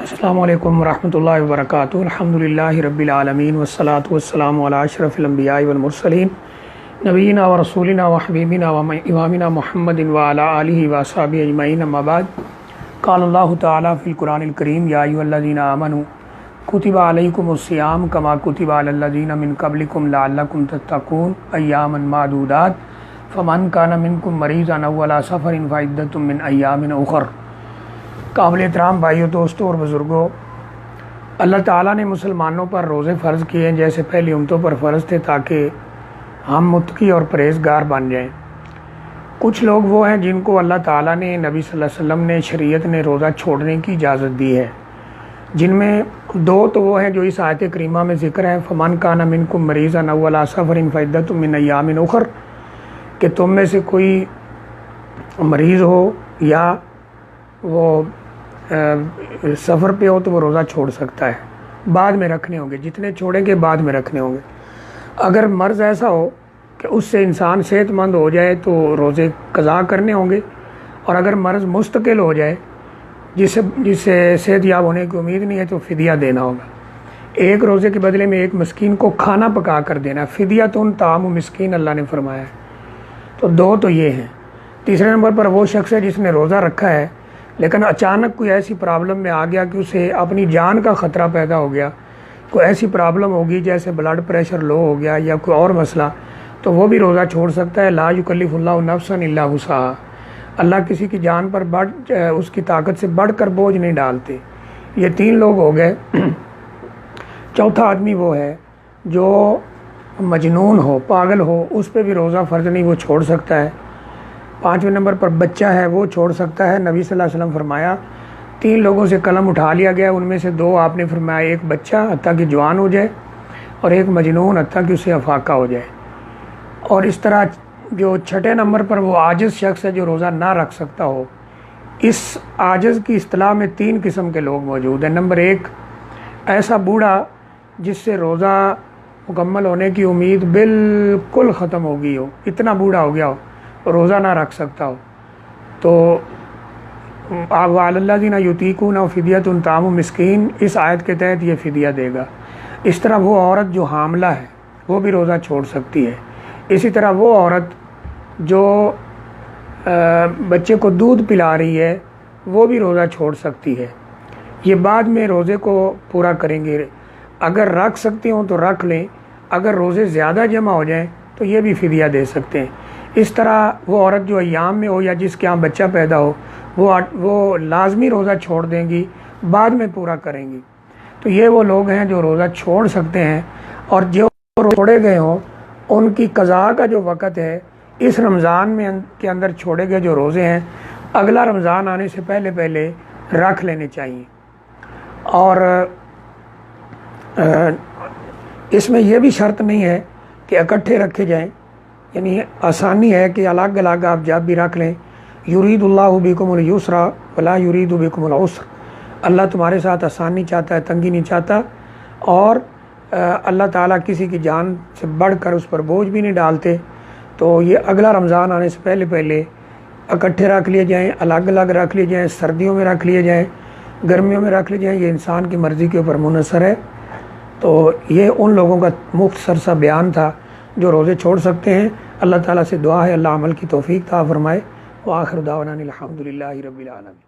السلام علیکم ورحمۃ اللہ وبرکاتہ۔ الحمدللہ رب العالمین والصلاة والسلام علی اشرف الانبیاء والمرسلین نبینا و رسولنا و حبیبنا و امامنا محمد وعلی آلہ واصحابہ اجمعین، اما بعد۔ قال اللہ تعالیٰ فی القرآن الکریم یا ایھا الذین آمنوا کتب علیکم الصیام کما کتب علی الذین من قبلکم لعلکم تتقون ایاما معدودات فمن کان منکم مریضا او علی سفر فعدۃ من ایام اخر۔ قابل احترام بھائیوں، دوستوں اور بزرگوں، اللہ تعالیٰ نے مسلمانوں پر روزے فرض کیے ہیں جیسے پہلی امتوں پر فرض تھے، تاکہ ہم متقی اور پرہیزگار بن جائیں۔ کچھ لوگ وہ ہیں جن کو اللہ تعالیٰ نے، نبی صلی اللہ علیہ وسلم نے، شریعت نے روزہ چھوڑنے کی اجازت دی ہے، جن میں دو تو وہ ہیں جو اس آیت کریمہ میں ذکر ہے، فمن کان منکم مریضا او علی سفر فعدۃ من ایام اخر، کہ تم میں سے کوئی مریض ہو یا وہ سفر پہ ہو تو وہ روزہ چھوڑ سکتا ہے، بعد میں رکھنے ہوں گے، جتنے چھوڑیں گے بعد میں رکھنے ہوں گے۔ اگر مرض ایسا ہو کہ اس سے انسان صحت مند ہو جائے تو روزے قضا کرنے ہوں گے، اور اگر مرض مستقل ہو جائے جس سے صحت یاب ہونے کی امید نہیں ہے تو فدیہ دینا ہوگا۔ ایک روزے کے بدلے میں ایک مسکین کو کھانا پکا کر دینا، فدیۃ طعام مسکین اللہ نے فرمایا ہے۔ تو دو تو یہ ہیں۔ تیسرے نمبر پر وہ شخص ہے جس نے روزہ رکھا ہے لیکن اچانک کوئی ایسی پرابلم میں آ گیا کہ اسے اپنی جان کا خطرہ پیدا ہو گیا، کوئی ایسی پرابلم ہوگی جیسے بلڈ پریشر لو ہو گیا یا کوئی اور مسئلہ، تو وہ بھی روزہ چھوڑ سکتا ہے۔ لا یکلف اللہ نفسا الا وسعہا، اللہ کسی کی جان پر اس کی طاقت سے بڑھ کر بوجھ نہیں ڈالتے۔ یہ تین لوگ ہو گئے۔ چوتھا آدمی وہ ہے جو مجنون ہو، پاگل ہو، اس پہ بھی روزہ فرض نہیں، وہ چھوڑ سکتا ہے۔ پانچویں نمبر پر بچہ ہے، وہ چھوڑ سکتا ہے۔ نبی صلی اللہ علیہ وسلم فرمایا تین لوگوں سے قلم اٹھا لیا گیا، ان میں سے دو آپ نے فرمایا، ایک بچہ حتیٰ کہ جوان ہو جائے، اور ایک مجنون حتیٰ کہ اسے افاقہ ہو جائے۔ اور اس طرح جو چھٹے نمبر پر وہ عاجز شخص ہے جو روزہ نہ رکھ سکتا ہو۔ اس عاجز کی اصطلاح میں تین قسم کے لوگ موجود ہیں۔ نمبر ایک، ایسا بوڑھا جس سے روزہ مکمل ہونے کی امید بالکل ختم ہو گئی ہو، اتنا بوڑھا ہو گیا ہو روزہ نہ رکھ سکتا ہو، تو وعلی الذین یطیقونہ فدیۃ طعام مسکین، اس آیت کے تحت یہ فدیہ دے گا۔ اس طرح وہ عورت جو حاملہ ہے وہ بھی روزہ چھوڑ سکتی ہے۔ اسی طرح وہ عورت جو بچے کو دودھ پلا رہی ہے وہ بھی روزہ چھوڑ سکتی ہے۔ یہ بعد میں روزے کو پورا کریں گے، اگر رکھ سکتی ہوں تو رکھ لیں، اگر روزے زیادہ جمع ہو جائیں تو یہ بھی فدیہ دے سکتے ہیں۔ اس طرح وہ عورت جو ایام میں ہو یا جس کے یہاں بچہ پیدا ہو وہ لازمی روزہ چھوڑ دیں گی، بعد میں پورا کریں گی۔ تو یہ وہ لوگ ہیں جو روزہ چھوڑ سکتے ہیں، اور جو چھوڑے گئے ہوں ان کی قضاء کا جو وقت ہے اس رمضان میں کے اندر چھوڑے گئے جو روزے ہیں اگلا رمضان آنے سے پہلے پہلے رکھ لینے چاہیے۔ اور اس میں یہ بھی شرط نہیں ہے کہ اکٹھے رکھے جائیں، یعنی آسانی ہے کہ الگ الگ آپ جب بھی رکھ لیں۔ یرید اللہ بکم الیسر ولا یرید بکم العسر، اللہ تمہارے ساتھ آسانی چاہتا ہے، تنگی نہیں چاہتا، اور اللہ تعالیٰ کسی کی جان سے بڑھ کر اس پر بوجھ بھی نہیں ڈالتے۔ تو یہ اگلا رمضان آنے سے پہلے پہلے اکٹھے رکھ لیے جائیں، الگ الگ رکھ لیے جائیں، سردیوں میں رکھ لیے جائیں، گرمیوں میں رکھ لیے جائیں، یہ انسان کی مرضی کے اوپر منحصر ہے۔ تو یہ ان لوگوں کا مختصر سا بیان تھا جو روزے چھوڑ سکتے ہیں۔ اللہ تعالیٰ سے دعا ہے اللہ عمل کی توفیق عطا فرمائے۔ وآخر دعوانا الحمدللہ رب العالمین۔